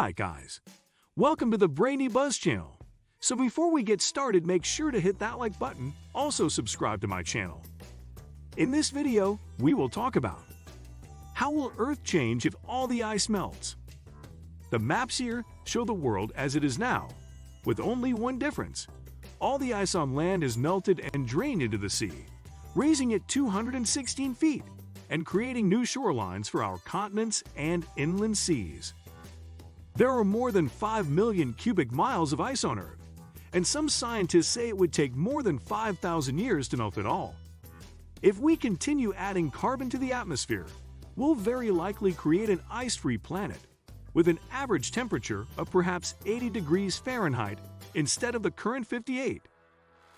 Hi guys, welcome to the Brainy Buzz channel. So before we get started, make sure to hit that like button, also subscribe to my channel. In this video, we will talk about how will Earth change if all the ice melts? The maps here show the world as it is now, with only one difference. All the ice on land is melted and drained into the sea, raising it 216 feet and creating new shorelines for our continents and inland seas. There are more than 5 million cubic miles of ice on Earth, and some scientists say it would take more than 5,000 years to melt it all. If we continue adding carbon to the atmosphere, we'll very likely create an ice-free planet, with an average temperature of perhaps 80 degrees Fahrenheit instead of the current 58.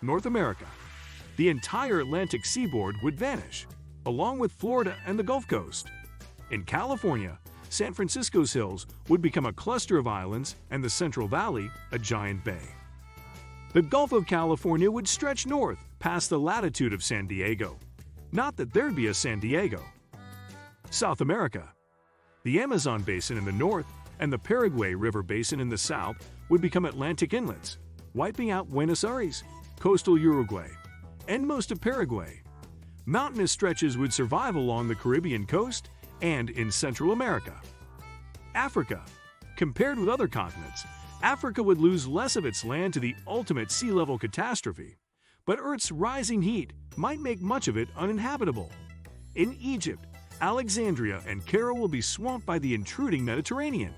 North America. The entire Atlantic seaboard would vanish, along with Florida and the Gulf Coast. In California, San Francisco's hills would become a cluster of islands and the Central Valley a giant bay. The Gulf of California would stretch north past the latitude of San Diego. Not that there'd be a San Diego. South America. The Amazon basin in the north and the Paraguay River basin in the south would become Atlantic inlets, wiping out Buenos Aires, coastal Uruguay, and most of Paraguay. Mountainous stretches would survive along the Caribbean coast and in Central America. Africa. Compared with other continents, Africa would lose less of its land to the ultimate sea level catastrophe, but Earth's rising heat might make much of it uninhabitable. In Egypt, Alexandria and Cairo will be swamped by the intruding Mediterranean.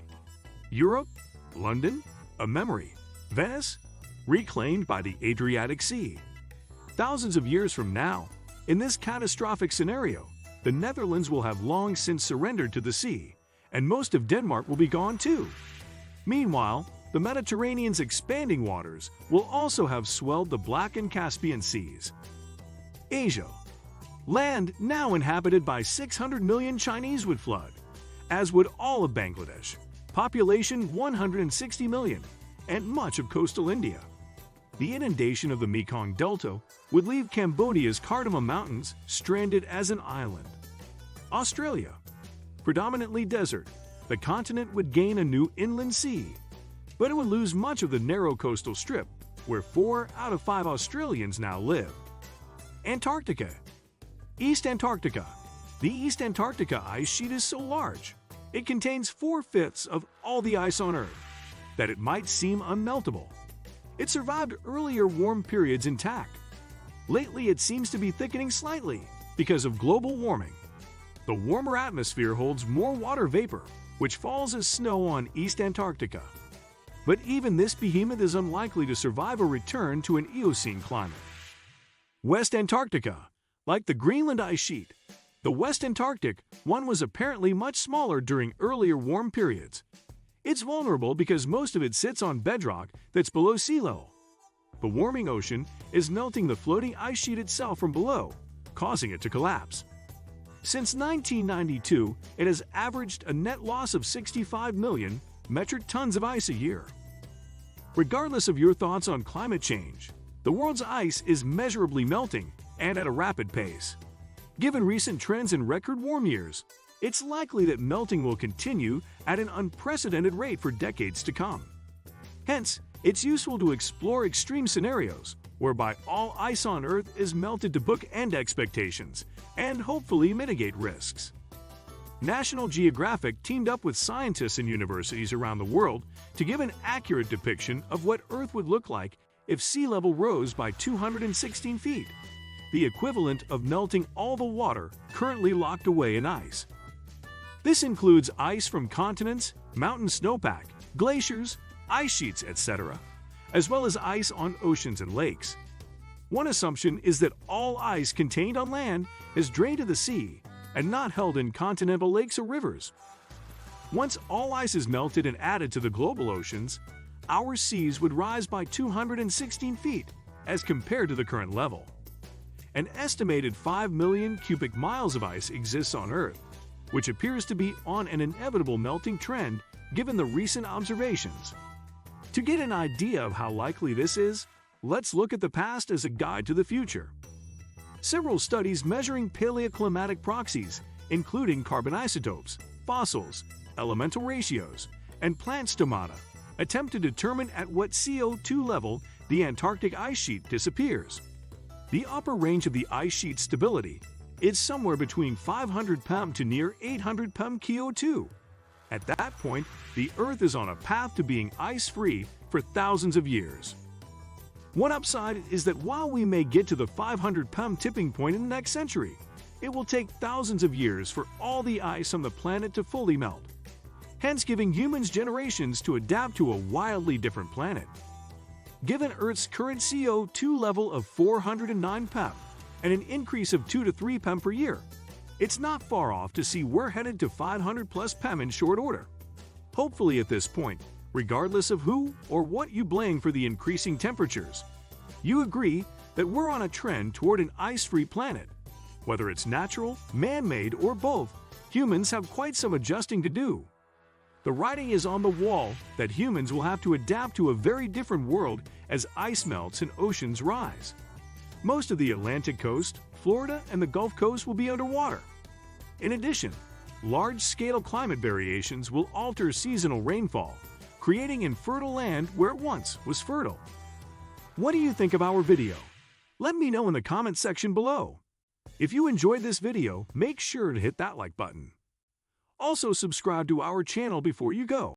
Europe, London, a memory. Venice, reclaimed by the Adriatic Sea. Thousands of years from now, in this catastrophic scenario, the Netherlands will have long since surrendered to the sea, and most of Denmark will be gone too. Meanwhile, the Mediterranean's expanding waters will also have swelled the Black and Caspian Seas. Asia. Land now inhabited by 600 million Chinese would flood, as would all of Bangladesh, population 160 million, and much of coastal India. The inundation of the Mekong Delta would leave Cambodia's Cardamom Mountains stranded as an island. Australia. Predominantly desert, the continent would gain a new inland sea, but it would lose much of the narrow coastal strip where 4 out of 5 Australians now live. Antarctica. East Antarctica. The East Antarctica ice sheet is so large, it contains 4/5 of all the ice on Earth, that it might seem unmeltable. It survived earlier warm periods intact. Lately, it seems to be thickening slightly because of global warming. The warmer atmosphere holds more water vapor, which falls as snow on East Antarctica. But even this behemoth is unlikely to survive a return to an Eocene climate. West Antarctica. Like the Greenland ice sheet, the West Antarctic one was apparently much smaller during earlier warm periods. It's vulnerable because most of it sits on bedrock that's below sea level. The warming ocean is melting the floating ice sheet itself from below, causing it to collapse. Since 1992, it has averaged a net loss of 65 million metric tons of ice a year. Regardless of your thoughts on climate change, the world's ice is measurably melting and at a rapid pace. Given recent trends in record warm years, it's likely that melting will continue at an unprecedented rate for decades to come. Hence, it's useful to explore extreme scenarios whereby all ice on Earth is melted to bookend expectations and hopefully mitigate risks. National Geographic teamed up with scientists in universities around the world to give an accurate depiction of what Earth would look like if sea level rose by 216 feet, the equivalent of melting all the water currently locked away in ice. This includes ice from continents, mountain snowpack, glaciers, ice sheets, etc., as well as ice on oceans and lakes. One assumption is that all ice contained on land is drained to the sea and not held in continental lakes or rivers. Once all ice is melted and added to the global oceans, our seas would rise by 216 feet as compared to the current level. An estimated 5 million cubic miles of ice exists on Earth, which appears to be on an inevitable melting trend given the recent observations. To get an idea of how likely this is, let's look at the past as a guide to the future. Several studies measuring paleoclimatic proxies, including carbon isotopes, fossils, elemental ratios, and plant stomata attempt to determine at what CO2 level the Antarctic ice sheet disappears. The upper range of the ice sheet stability is somewhere between 500 ppm to near 800 ppm CO2. At that point, the Earth is on a path to being ice-free for thousands of years. One upside is that while we may get to the 500 ppm tipping point in the next century, it will take thousands of years for all the ice on the planet to fully melt, hence giving humans generations to adapt to a wildly different planet. Given Earth's current CO2 level of 409 ppm and an increase of 2 to 3 ppm per year, it's not far off to see we're headed to 500 plus ppm in short order. Hopefully at this point, regardless of who or what you blame for the increasing temperatures, you agree that we're on a trend toward an ice-free planet. Whether it's natural, man-made, or both, humans have quite some adjusting to do. The writing is on the wall that humans will have to adapt to a very different world as ice melts and oceans rise. Most of the Atlantic coast, Florida, and the Gulf Coast will be underwater. In addition, large-scale climate variations will alter seasonal rainfall, creating infertile land where it once was fertile. What do you think of our video? Let me know in the comment section below. If you enjoyed this video, make sure to hit that like button. Also subscribe to our channel before you go.